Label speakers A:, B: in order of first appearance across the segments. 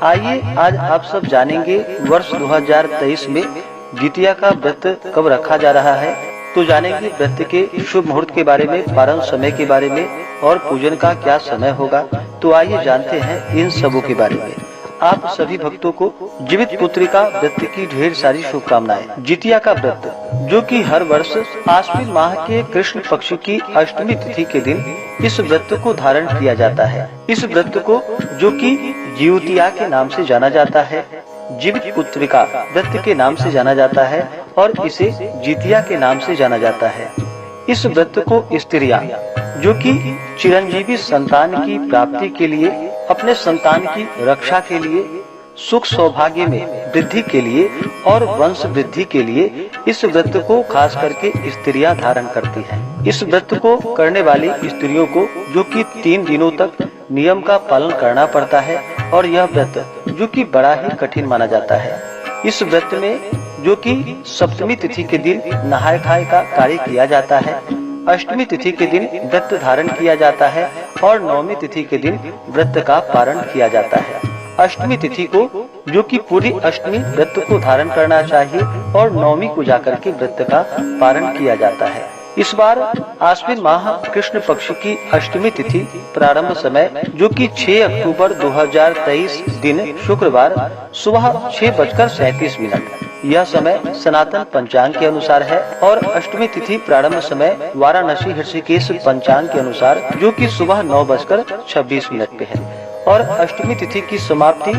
A: आइए आज आप सब जानेंगे वर्ष 2023 में जितिया का व्रत कब रखा जा रहा है। तो जानेंगे व्रत के शुभ मुहूर्त के बारे में, पारण समय के बारे में और पूजन का क्या समय होगा। तो आइए जानते हैं इन सबों के बारे में। आप सभी भक्तों को जीवित पुत्रिका व्रत की ढेर सारी शुभकामनाएं। जितिया का व्रत जो कि हर वर्ष आश्विन माह के कृष्ण पक्ष की अष्टमी तिथि के दिन इस व्रत को धारण किया जाता है। इस व्रत को जो कि जिउतिया के नाम से जाना जाता है, जीवित पुत्रिका व्रत के नाम से जाना जाता है और इसे जितिया के नाम से जाना जाता है। इस व्रत को स्त्रियां जो कि चिरंजीवी संतान की प्राप्ति के लिए, अपने संतान की रक्षा के लिए, सुख सौभाग्य में वृद्धि के लिए और वंश वृद्धि के लिए इस व्रत को खास करके स्त्रियां धारण करती हैं। इस व्रत को करने वाली स्त्रियों को जो कि 3 दिनों तक नियम का पालन करना पड़ता है और यह व्रत जो कि बड़ा ही कठिन माना जाता है। इस व्रत में जो कि सप्तमी तिथि के दिन नहाय खाए का कार्य किया जाता है, अष्टमी तिथि के दिन व्रत धारण किया जाता है और नवमी तिथि के दिन व्रत का पारण किया जाता है। अष्टमी तिथि को जो कि पूरी अष्टमी व्रत को धारण करना चाहिए और नवमी को जाकर के व्रत का पारण किया जाता है। इस बार आश्विन माह कृष्ण पक्ष की अष्टमी तिथि प्रारंभ समय जो कि 6 अक्टूबर 2023 दिन शुक्रवार सुबह 6:37। यह समय सनातन पंचांग के अनुसार है और अष्टमी तिथि प्रारंभ समय वाराणसी ऋषिकेश पंचांग के अनुसार जो कि सुबह 9:26 पे है और अष्टमी तिथि की समाप्ति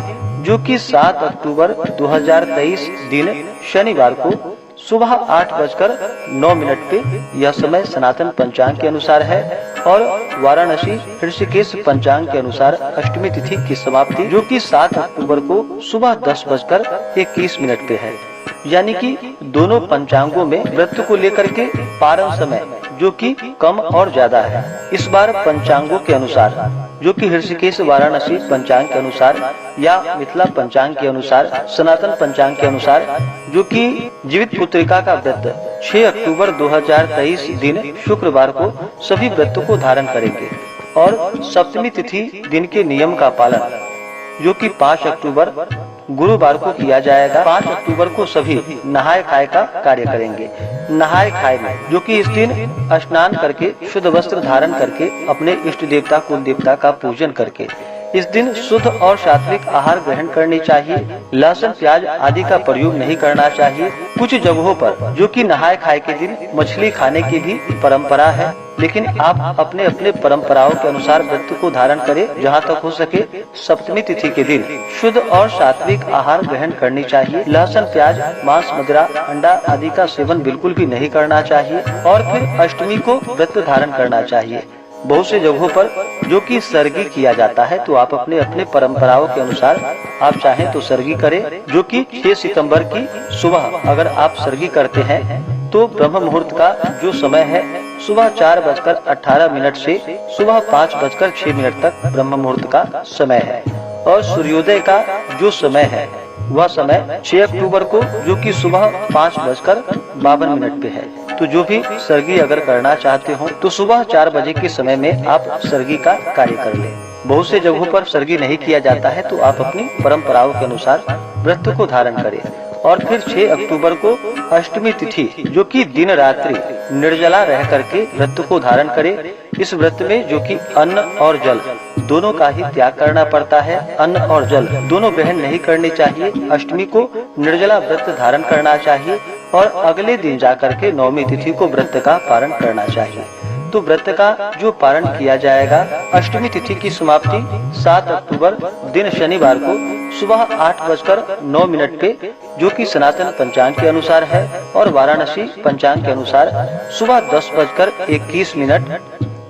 A: जो कि 7 अक्टूबर 2023 दिन शनिवार को सुबह 8:09 पे यह समय सनातन पंचांग के अनुसार है और वाराणसी ऋषिकेश पंचांग के अनुसार अष्टमी तिथि की समाप्ति जो कि 7 अक्टूबर को सुबह 10:21 पे है। यानी कि दोनों पंचांगों में व्रत को लेकर के पारण समय जो कि कम और ज्यादा है। इस बार पंचांगों के अनुसार जो कि ऋषिकेश वाराणसी पंचांग के अनुसार या मिथिला पंचांग के अनुसार, सनातन पंचांग के अनुसार जो कि जीवित पुत्रिका का व्रत 6 अक्टूबर 2023 दिन शुक्रवार को सभी व्रतों को धारण करेंगे और सप्तमी तिथि दिन के नियम का पालन जो कि 5 अक्टूबर गुरुवार को किया जाएगा। 5 अक्टूबर को सभी नहाय खाए का कार्य करेंगे। नहाय खाए में जो कि इस दिन स्नान करके शुद्ध वस्त्र धारण करके अपने इष्ट देवता कुल देवता का पूजन करके इस दिन शुद्ध और सात्विक आहार ग्रहण करनी चाहिए। लहसुन प्याज आदि का प्रयोग नहीं करना चाहिए। कुछ जगहों पर जो कि नहाय खाए के दिन मछली खाने की भी परंपरा है, लेकिन आप अपने अपने परंपराओं के अनुसार व्रत को धारण करें। जहां तक हो सके सप्तमी तिथि के दिन शुद्ध और सात्विक आहार ग्रहण करनी चाहिए। लहसुन प्याज मांस मदिरा अंडा आदि का सेवन बिल्कुल भी नहीं करना चाहिए और फिर अष्टमी को व्रत धारण करना चाहिए। बहुत से जगहों पर जो कि सर्गी किया जाता है, तो आप अपने अपने परंपराओं के अनुसार आप चाहें तो सर्गी करें। जो कि 6 सितंबर की सुबह अगर आप सर्गी करते हैं तो ब्रह्म मुहूर्त का जो समय है सुबह 4:18 से सुबह 5:06 तक ब्रह्म मुहूर्त का समय है और सूर्योदय का जो समय है वह समय 6 अक्टूबर को जो कि सुबह 5:52 पे है। तो जो भी सर्गी अगर करना चाहते हो तो सुबह 4 बजे के समय में आप सर्गी का कार्य कर लें। बहुत से जगहों पर सर्गी नहीं किया जाता है, तो आप अपनी परंपराओं के अनुसार व्रत को धारण करें। और फिर 6 अक्टूबर को अष्टमी तिथि जो कि दिन रात्रि निर्जला रह करके व्रत को धारण करें। इस व्रत में जो कि अन्न और जल दोनों का ही त्याग करना पड़ता है। अन्न और जल दोनों ग्रहण नहीं करने चाहिए। अष्टमी को निर्जला व्रत धारण करना चाहिए और अगले दिन जाकर के नवमी तिथि को व्रत का पारण करना चाहिए। तो व्रत का जो पारण किया जाएगा, अष्टमी तिथि की समाप्ति 7 अक्टूबर दिन शनिवार को सुबह 8:09 पे जो कि सनातन पंचांग के अनुसार है और वाराणसी पंचांग के अनुसार सुबह 10:21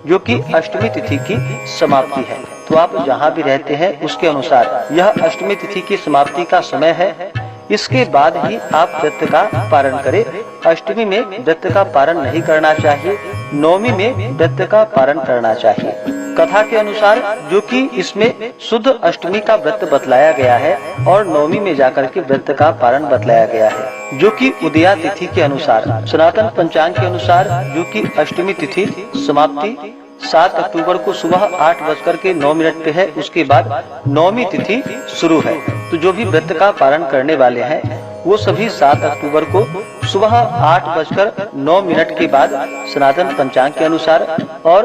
A: जो कि अष्टमी तिथि की समाप्ति है। तो आप जहाँ भी रहते हैं उसके अनुसार यह अष्टमी तिथि की समाप्ति का समय है। इसके बाद ही आप व्रत का पारण करें। अष्टमी में व्रत का पारण नहीं करना चाहिए, नवमी में व्रत का पारण करना चाहिए। कथा के अनुसार जो कि इसमें शुद्ध अष्टमी का व्रत बतलाया गया है और नवमी में जाकर के व्रत का पारण बतलाया गया है। जो कि उदया तिथि के अनुसार, सनातन पंचांग के अनुसार जो कि अष्टमी तिथि समाप्ति 7 अक्टूबर को सुबह 8:09 पे है। उसके बाद नौमी तिथि शुरू है। तो जो भी व्रत का पालन करने वाले हैं वो सभी 7 अक्टूबर को सुबह 8:09 के बाद सनातन पंचांग के अनुसार और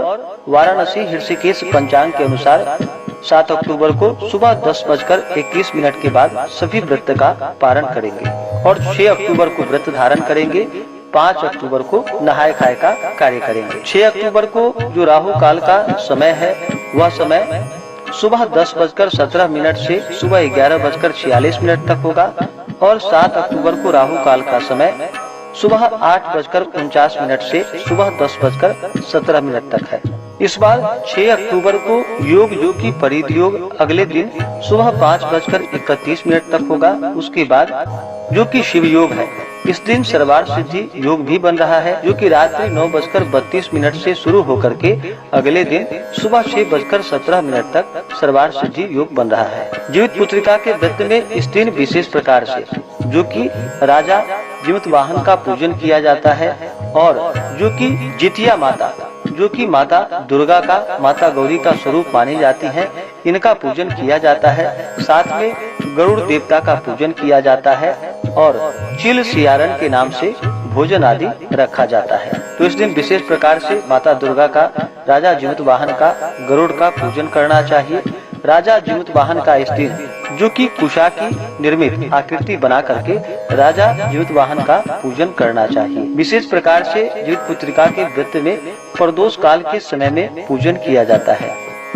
A: वाराणसी ऋषिकेश पंचांग के अनुसार 7 अक्टूबर को सुबह 10:21 के बाद सभी व्रत का पारण करेंगे और 6 अक्टूबर को व्रत धारण करेंगे। 5 अक्टूबर को नहाय खाए का कार्य करेंगे। 6 अक्टूबर को जो राहु काल का समय है वह समय सुबह 10:17 से सुबह 11:46 तक होगा और 7 अक्टूबर को राहु काल का समय सुबह 8:49 से सुबह 10:17 तक है। इस बार 6 अक्टूबर को योग जो की परिध योग अगले दिन सुबह 5:31 तक होगा। उसके बाद जो कि शिव योग है इस दिन सर्वार्थ सिद्धि योग भी बन रहा है जो कि रात्रि 9:32 से शुरू होकर के अगले दिन सुबह 6:17 तक सर्वार्थ सिद्धि योग बन रहा है। जीवित पुत्रिका के व्रत में इस दिन विशेष प्रकार से जो कि राजा जीवित वाहन का पूजन किया जाता है और जो कि जितिया माता जो कि माता दुर्गा का माता गौरी का स्वरूप मानी जाती हैं, इनका पूजन किया जाता है। साथ में गरुड़ देवता का पूजन किया जाता है और चिल सियारन के नाम से भोजन आदि रखा जाता है। तो इस दिन विशेष प्रकार से माता दुर्गा का, राजा जीवित वाहन का, गरुड़ का पूजन करना चाहिए। राजा जीवित वाहन का इस दिन जो कि कुशा की निर्मित आकृति बना करके राजा जीवित वाहन का पूजन करना चाहिए। विशेष प्रकार से जीवित पुत्रिका के व्रत में प्रदोष काल के समय में पूजन किया जाता है।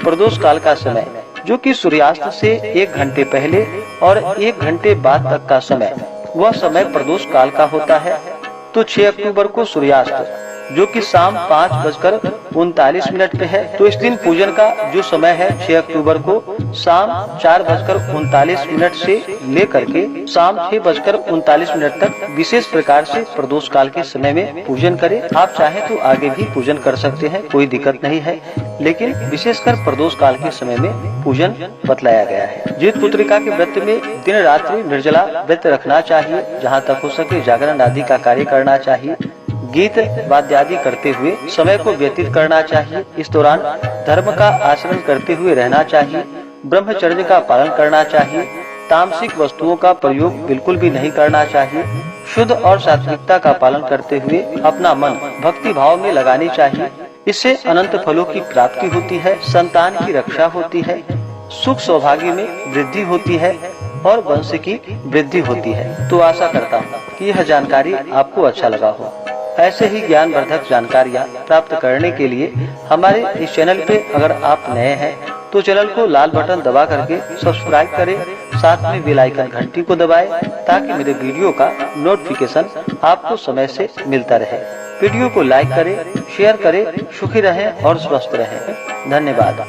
A: प्रदोष काल का समय जो कि सूर्यास्त से 1 घंटे पहले और 1 घंटे बाद तक का समय वह समय प्रदोष काल का होता है। तो 6 अक्टूबर को सूर्यास्त जो कि शाम 5:39 पे है। तो इस दिन पूजन का जो समय है 6 अक्टूबर को शाम 4:39 से लेकर के शाम 6:39 तक विशेष प्रकार से प्रदोष काल के समय में पूजन करें। आप चाहे तो आगे भी पूजन कर सकते हैं, कोई दिक्कत नहीं है, लेकिन विशेषकर प्रदोष काल के समय में पूजन बतलाया गया है। जीवित पुत्रिका के व्रत में दिन रात्रि निर्जला व्रत रखना चाहिए। जहाँ तक हो सके जागरण आदि का कार्य करना चाहिए। गीत वाद्यादि करते हुए समय को व्यतीत करना चाहिए। इस दौरान धर्म का आचरण करते हुए रहना चाहिए। ब्रह्मचर्य का पालन करना चाहिए। तामसिक वस्तुओं का प्रयोग बिल्कुल भी नहीं करना चाहिए। शुद्ध और सात्विकता का पालन करते हुए अपना मन भक्ति भाव में लगानी चाहिए। इससे अनंत फलों की प्राप्ति होती है, संतान की रक्षा होती है, सुख सौभाग्य में वृद्धि होती है और वंश की वृद्धि होती है। तो आशा करता हूँ कि यह जानकारी आपको अच्छा लगा हो। ऐसे ही ज्ञानवर्धक जानकारियाँ प्राप्त करने के लिए हमारे इस चैनल पे अगर आप नए हैं तो चैनल को लाल बटन दबा करके सब्सक्राइब करें, साथ में बेल आइकन घंटी को दबाएं ताकि मेरे वीडियो का नोटिफिकेशन आपको समय से मिलता रहे। वीडियो को लाइक करें, शेयर करें, सुखी रहें और स्वस्थ रहें। धन्यवाद।